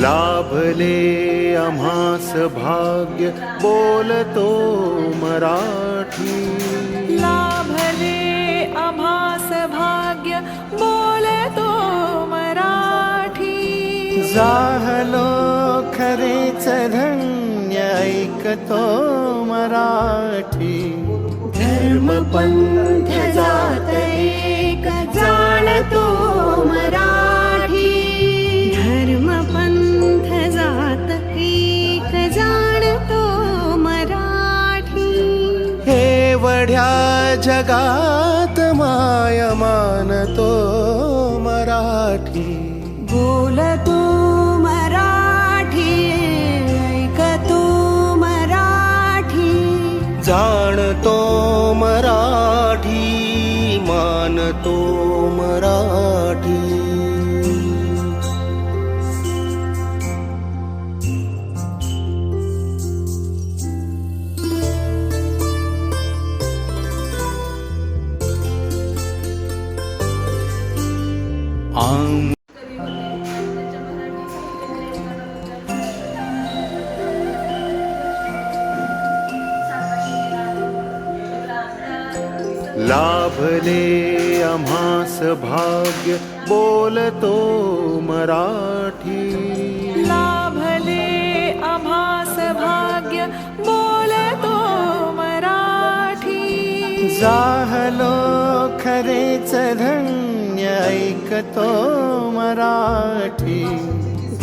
लाभले आम्हास भाग्य बोलतो मराठी. लाभले आम्हास भाग्य बोलतो मराठी. जाहलो खरेच धन्य ऐकतो मराठी. धर्म पंथ जात एक जाणतो मराठी. धर्म पंथ जात एक जाणतो मराठी. एवढ्या जगात माय मानतो मराठी. बोलतो मराठी, ऐकतो मराठी. जाणतो मराठी, मानतो मराठी. लाभले आम्हास भाग्य बोलतो मराठी. लाभले आम्हास भाग्य बोलतो मराठी. जाहलो खरेच धन्य ऐकतो मराठी.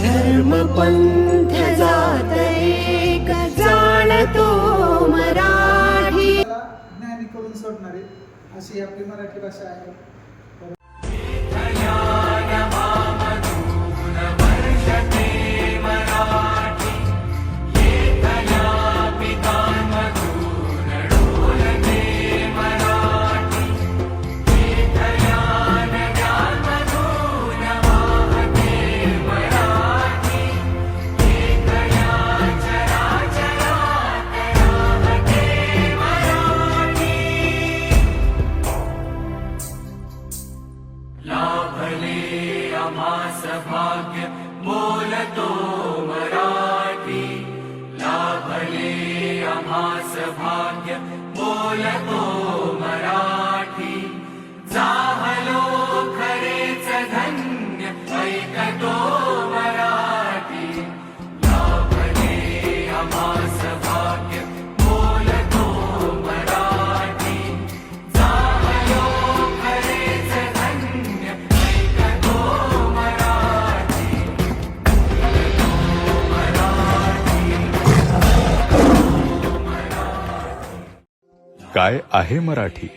धर्म पंथ जात एक जाणतो मराठी. ज्ञानी करून सोडणारी अशी आपली मराठी भाषा आहे. लाभले आम्हास भाग्य बोलतो मराठी. लाभले आम्हास भाग्य बोलतो मराठी. जाहलो खरेच धन्य ऐकतो मराठी. लाभले आम्हास भाग्य बोलतो मराठी. जाहलो खरेच धन्य ऐकतो मराठी. काय आहे मराठी?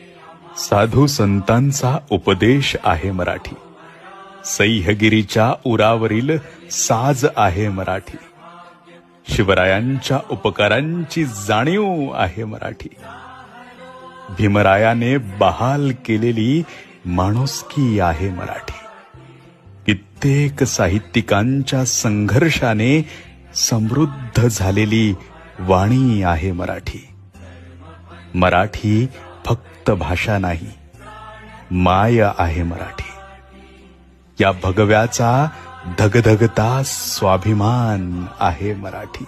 साधू संतांचा उपदेश आहे मराठी. सह्यागिरीच्या उरावरील साज आहे मराठी. शिवरायांच्या उपकारांची जाणीव आहे मराठी. भीमरायाने बहाल केलेली माणुसकी आहे मराठी. कित्येक साहित्यिकांच्या संघर्षाने समृद्ध झालेली वाणी आहे मराठी. मराठी फक्त भाषा नाही, माय आहे मराठी. या भगव्याचा धगधगता स्वाभिमान आहे मराठी.